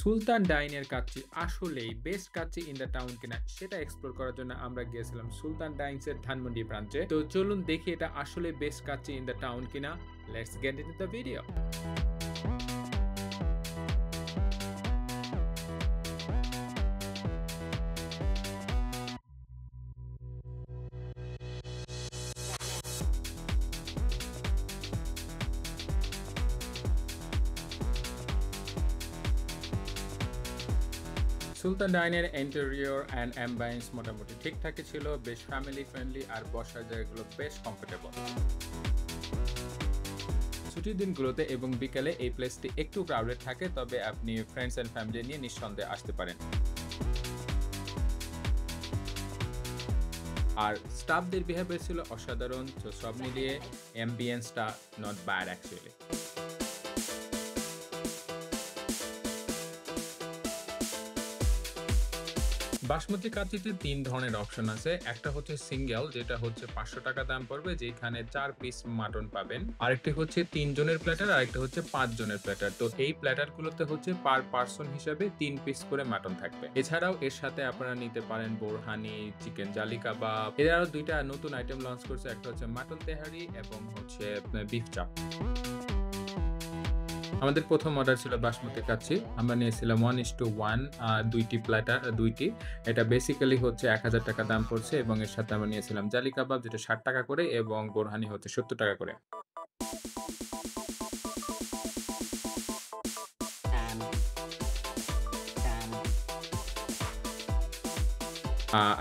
সুলতান ডাইনের কাচ্চি আসলেই best kacchi in the town কিনা সেটা এক্সপ্লোর করার জন্য আমরা গিয়েছিলাম সুলতান ডাইনসের ধানমন্ডি ব্রাঞ্চে। তো চলুন দেখি এটা আসলে best kacchi in the town কিনা। Let's get into the video. Sultan ডাইনের ইন্টেরিয়র অ্যান্ড অ্যাম্বায়েন্স মোটামুটি ঠিকঠাকই ছিল, বেশ ফ্যামিলি ফ্রেন্ডলি আর বসার জায়গাগুলো বেশ কমফোর্টেবল। ছুটির দিনগুলোতে এবং বিকেলে এই প্লেসটি একটু ক্রাউডেড থাকে, তবে আপনি ফ্রেন্ডস অ্যান্ড ফ্যামিলি নিয়ে নিঃসন্দেহে আসতে পারেন। আর স্টাফদের বিহেভিয়ার ছিল অসাধারণ। তো সব মিলিয়ে অ্যাম্বিয়েন্সটা নট ব্যাড অ্যাকচুয়ালি। বাসমতি কাচ্চিতে ৩ ধরনের অপশন আছে। একটা হচ্ছে সিঙ্গেল, যেটা হচ্ছে ৳৫০০ দাম পড়বে, যেখানে ৪ পিস মাটন পাবেন। আরেকটি হচ্ছে ৩ জনের প্ল্যাটার, আরেকটা হচ্ছে ৫ জনের প্ল্যাটার। তো এই প্ল্যাটারগুলোতে হচ্ছে পার পারসন হিসাবে ৩ পিস করে মাটন থাকবে। এছাড়াও এর সাথে আপনারা নিতে পারেন বোরহানি, চিকেন জালি কাবাব। এর আরো ২ টা নতুন আইটেম লঞ্চ করছে, একটা হচ্ছে মাটন তেহারি এবং হচ্ছে বিফ চাপ। আমাদের প্রথম অর্ডার ছিল বাসমতি কাচ্চি। আমরা নিয়েছিলাম 1:1 ২টি প্ল্যাটার ২টি। এটা বেসিক্যালি হচ্ছে ৳১,০০০ দাম পড়ছে এবং এর সাথে আমরা নিয়েছিলাম জালি কাবাব, যেটা ৳৬০ করে, এবং বোরহানি হচ্ছে ৳৭০ করে।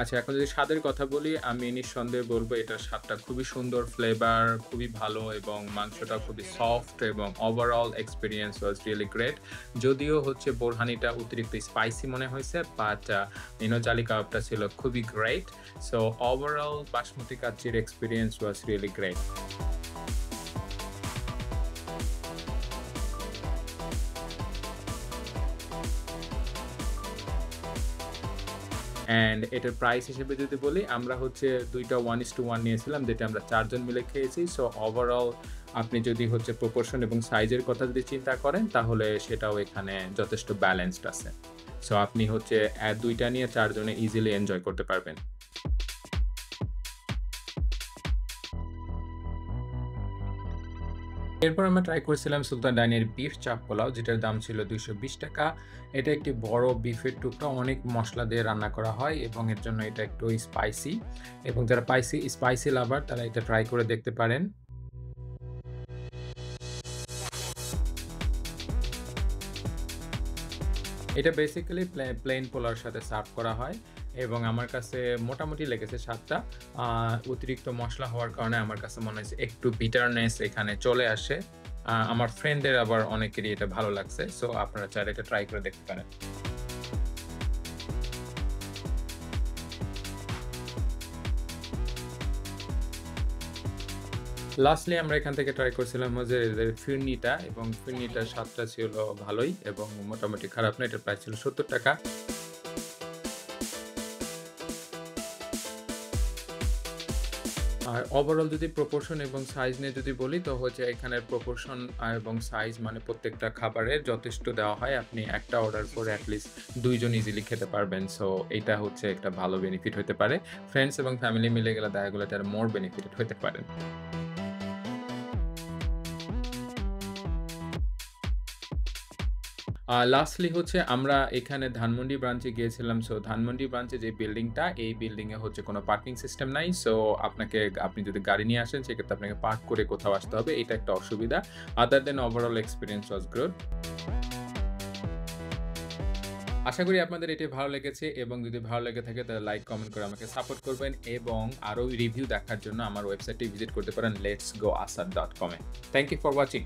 আচ্ছা, এখন যদি স্বাদের কথা বলি, আমি নিঃসন্দেহে বলব এটার স্বাদটা খুবই সুন্দর, ফ্লেভার খুবই ভালো এবং মাংসটা খুবই সফট এবং overall experience was really great. যদিও হচ্ছে বোরহানিটা অতিরিক্ত স্পাইসি মনে হয়েছে, বাট জালি কাবাবটা ছিল খুবই গ্রেট। সো ওভারঅল বাসমতি কাচ্চির experience was really great. And এটার প্রাইস হিসেবে যদি বলি, আমরা হচ্ছে ২ টা 1:1 নিয়েছিলাম, যেটা আমরা ৪ জন মিলে খেয়েছি। সো ওভারঅল আপনি যদি হচ্ছে প্রপোর্শন এবং সাইজের কথা যদি চিন্তা করেন, তাহলে সেটাও এখানে যথেষ্ট ব্যালেন্সড আছে। সো আপনি হচ্ছে ২ টা নিয়ে ৪ জনে ইজিলি এনজয় করতে পারবেন। এরপর আমরা ট্রাই করেছিলাম সুলতান ডাইনের বিফ চাপ পোলাও, যেটার দাম ছিল ৳২২০। এটা একটি বড় বিফের টুকরা, অনেক মসলা দিয়ে রান্না করা হয় এবং এর জন্য এটা একটু স্পাইসি, এবং যারা স্পাইসি লাভার তারা এটা ট্রাই করে দেখতে পারেন। এটা বেসিক্যালি প্লেন পোলাওর সাথে সার্ভ করা হয় এবং আমার কাছে মোটামুটি লেগেছে স্বাদটা। অতিরিক্ত মসলা হওয়ার কারণে আমার কাছে মনে হয়েছে একটু বিটারনেস এখানে চলে আসে। আমার ফ্রেন্ডদের আবার অনেকেরই এটা ভালো লাগছে। সো আপনারা চাইলে এটা ট্রাই করে দেখতে পারেন। লাস্টলি আমরা এখান থেকে ট্রাই করছিলাম হচ্ছে এদের ফিরনিটা, এবং ফিরনিটার স্বাদটা ছিল ভালোই এবং মোটামুটি খারাপ না। এটার প্রাইস ছিল ৳৭০। আর ওভারঅল যদি প্রপোর্শন এবং সাইজ নিয়ে যদি বলি, তো হচ্ছে এখানের প্রপোর্শন এবং সাইজ মানে প্রত্যেকটা খাবারের যথেষ্ট দেওয়া হয়। আপনি একটা অর্ডার করে এটলিস্ট ২ জন ইজিলি খেতে পারবেন। সো এইটা হচ্ছে একটা ভালো বেনিফিট হতে পারে। ফ্রেন্ডস এবং ফ্যামিলি মিলে গেলে দেখা গেলো এটা আরো মোর বেনিফিটেড হতে পারেন। লাস্টলি হচ্ছে আমরা এখানে ধানমন্ডি ব্রাঞ্চে গিয়েছিলাম। সো ধানমন্ডি ব্রাঞ্চে যে বিল্ডিংটা, এই বিল্ডিং এ হচ্ছে কোনো পার্কিং সিস্টেম নাই। সো আপনি যদি গাড়ি নিয়ে আসেন, সেক্ষেত্রে আপনাকে পার্ক করে কোথাও আসতে হবে। এটা একটা অসুবিধা। আদার দেন ওভারঅল এক্সপেরিয়েন্স ওয়াজ গুড। আশা করি আপনাদের এটি ভালো লেগেছে, এবং যদি ভালো লেগে থাকে তাহলে লাইক, কমেন্ট করে আমাকে সাপোর্ট করবেন, এবং আরো রিভিউ দেখার জন্য আমার ওয়েবসাইটটি ভিজিট করতে পারেন letsgoasad.com এ। Thank you for watching.